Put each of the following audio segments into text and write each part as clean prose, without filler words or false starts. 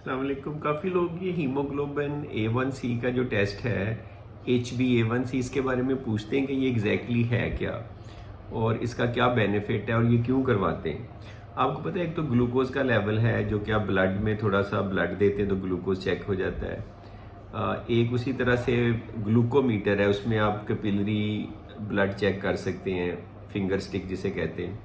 अस्सलाम वालेकुम। काफ़ी लोग ये हीमोग्लोबिन A1C का जो टेस्ट है HbA1c, इसके बारे में पूछते हैं कि ये एग्जैक्टली है क्या और इसका क्या बेनिफिट है और ये क्यों करवाते हैं। आपको पता है, एक तो ग्लूकोज का लेवल है जो कि आप ब्लड में थोड़ा सा ब्लड देते हैं तो ग्लूकोज चेक हो जाता है। एक उसी तरह से ग्लूकोमीटर है, उसमें आप कैपिलरी ब्लड चेक कर सकते हैं, फिंगर स्टिक जिसे कहते हैं।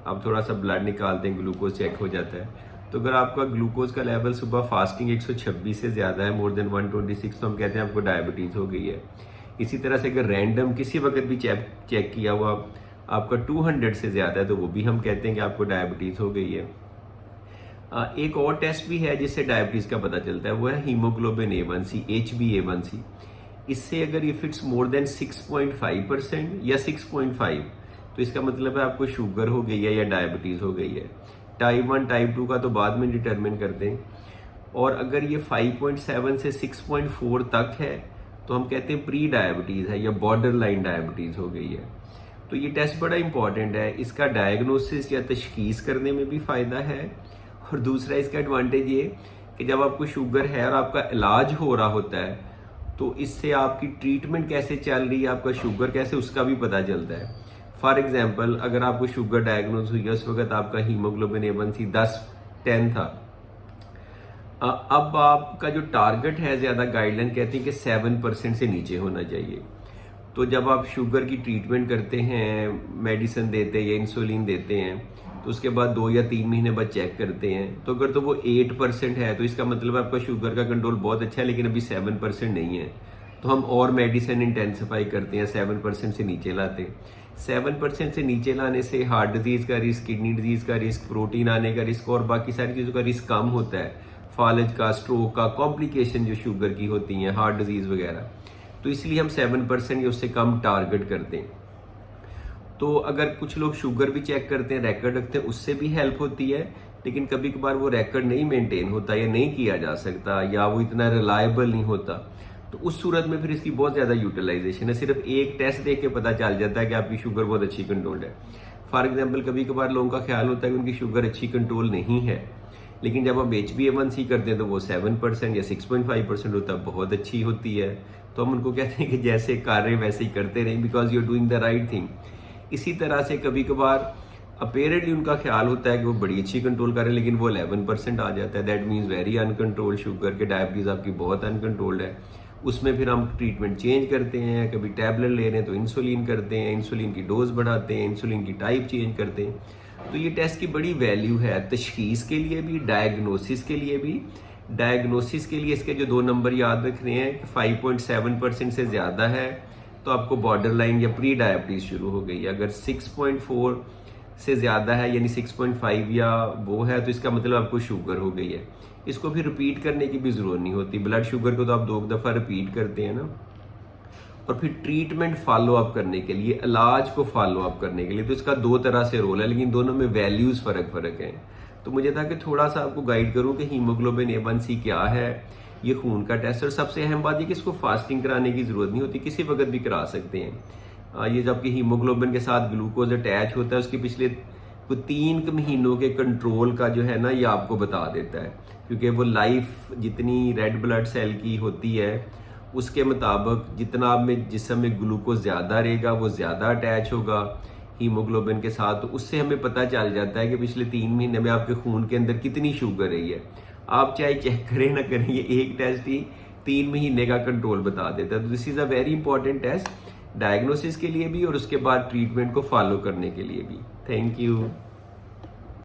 आप थोड़ा सा ब्लड निकालते हैं, ग्लूकोज चेक हो जाता है। तो अगर आपका ग्लूकोज का लेवल सुबह फास्टिंग 126 से ज़्यादा है, मोर देन 126, तो हम कहते हैं आपको डायबिटीज़ हो गई है। इसी तरह से अगर रैंडम किसी वक्त भी चेक किया हुआ आपका 200 से ज़्यादा है तो वो भी हम कहते हैं कि आपको डायबिटीज़ हो गई है। एक और टेस्ट भी है जिससे डायबिटीज़ का पता चलता है, वो है हीमोग्लोबिन A1c, HbA1c। इससे अगर इफ इट्स मोर देन 6.5% या 6.5, तो इसका मतलब है आपको शुगर हो गई है या डायबिटीज़ हो गई है। टाइप 1 टाइप 2 का तो बाद में डिटरमिन करते हैं। और अगर ये 5.7 से 6.4 तक है तो हम कहते हैं प्री डायबिटीज़ है या बॉर्डर लाइन डायबिटीज़ हो गई है। तो ये टेस्ट बड़ा इंपॉर्टेंट है, इसका डायग्नोसिस या तशखीस करने में भी फ़ायदा है। और दूसरा इसका एडवांटेज ये कि जब आपको शुगर है और आपका इलाज हो रहा होता है तो इससे आपकी ट्रीटमेंट कैसे चल रही है, आपका शुगर कैसे, उसका भी पता चलता है। फॉर एग्जाम्पल, अगर आपको शुगर डायग्नोज हुई है, उस वक्त आपका हीमोग्लोबिन A1c 10 था। अब आपका जो टारगेट है, ज़्यादा गाइडलाइन कहती है कि 7% से नीचे होना चाहिए। तो जब आप शुगर की ट्रीटमेंट करते हैं, मेडिसिन देते हैं या इंसुलिन देते हैं, तो उसके बाद 2 या 3 महीने बाद चेक करते हैं, तो अगर तो वो 8% है तो इसका मतलब आपका शुगर का कंट्रोल बहुत अच्छा है, लेकिन अभी 7% नहीं है। तो हम और मेडिसिन इंटेंसिफाई करते हैं, 7% से नीचे लाते हैं। 7% से नीचे लाने से हार्ट डिजीज़ का रिस्क, किडनी डिजीज़ का रिस्क, प्रोटीन आने का रिस्क और बाकी सारी चीज़ों का रिस्क कम होता है। फालज का, स्ट्रोक का, कॉम्प्लिकेशन जो शुगर की होती हैं, हार्ट डिजीज़ वगैरह, तो इसलिए हम 7% या उससे कम टारगेट करते हैं। तो अगर कुछ लोग शुगर भी चेक करते हैं, रिकॉर्ड रखते हैं, उससे भी हेल्प होती है। लेकिन कभी कभार वो रिकॉर्ड नहीं मेंटेन होता या नहीं किया जा सकता या वो इतना रिलायबल नहीं होता, तो उस सूरत में फिर इसकी बहुत ज़्यादा यूटिलाइजेशन है। सिर्फ एक टेस्ट देख के पता चल जाता है कि आपकी शुगर बहुत अच्छी कंट्रोल्ड है। फॉर एग्जाम्पल, कभी कभार लोगों का ख्याल होता है कि उनकी शुगर अच्छी कंट्रोल नहीं है, लेकिन जब आप HbA1c करते हैं तो वो 7% या 6.5% होता है, बहुत अच्छी होती है। तो हम उनको कहते हैं कि जैसे कर रहे वैसे ही करते रहें, because you are doing the right thing. इसी तरह से कभी कभार अपेरेंटली उनका ख्याल होता है कि वो बड़ी अच्छी कंट्रोल कर रहे हैं, लेकिन वो 11% आ जाता है। That means very uncontrolled sugar के, डायबिटीज़ आपकी बहुत अनकंट्रोल्ड है। उसमें फिर हम ट्रीटमेंट चेंज करते हैं, कभी टैबलेट ले रहे हैं तो इंसुलिन करते हैं, इंसुलिन की डोज बढ़ाते हैं, इंसुलिन की टाइप चेंज करते हैं। तो ये टेस्ट की बड़ी वैल्यू है तशखीस के लिए भी, डायग्नोसिस के लिए भी। डायग्नोसिस के लिए इसके जो 2 नंबर याद रखने हैं, 5.7% से ज़्यादा है तो आपको बॉर्डर लाइन या प्री डायबिटीज़ शुरू हो गई है। अगर 6.4 से ज़्यादा है यानी 6.5 या वो है तो इसका मतलब आपको शुगर हो गई है। इसको फिर रिपीट करने की भी ज़रूरत नहीं होती। ब्लड शुगर को तो आप 2 दफ़ा रिपीट करते हैं ना। और फिर ट्रीटमेंट फॉलो अप करने के लिए, इलाज को फॉलो अप करने के लिए, तो इसका 2 तरह से रोल है, लेकिन दोनों में वैल्यूज़ फ़र्क है। तो मुझे था कि थोड़ा सा आपको गाइड करूँ कि हीमोग्लोबिन A1c क्या है, ये खून का टेस्ट। और सबसे अहम बात ये कि इसको फास्टिंग कराने की ज़रूरत नहीं होती, किसी वक्त भी करा सकते हैं। ये जबकि हीमोग्लोबिन के साथ ग्लूकोज अटैच होता है, उसके पिछले 3 महीनों के कंट्रोल का जो है ना, ये आपको बता देता है। क्योंकि वो लाइफ जितनी रेड ब्लड सेल की होती है उसके मुताबिक जितना आप में जिस्म में ग्लूकोज ज़्यादा रहेगा वो ज़्यादा अटैच होगा हीमोग्लोबिन के साथ। तो उससे हमें पता चल जाता है कि पिछले 3 महीने में आपके खून के अंदर कितनी शुगर रही है। आप चाहे चेक करें ना करें, ये एक टेस्ट ही 3 महीने का कंट्रोल बता देता है। तो this is a very important test, diagnosis के लिए भी और उसके बाद ट्रीटमेंट को फॉलो करने के लिए भी। Thank you.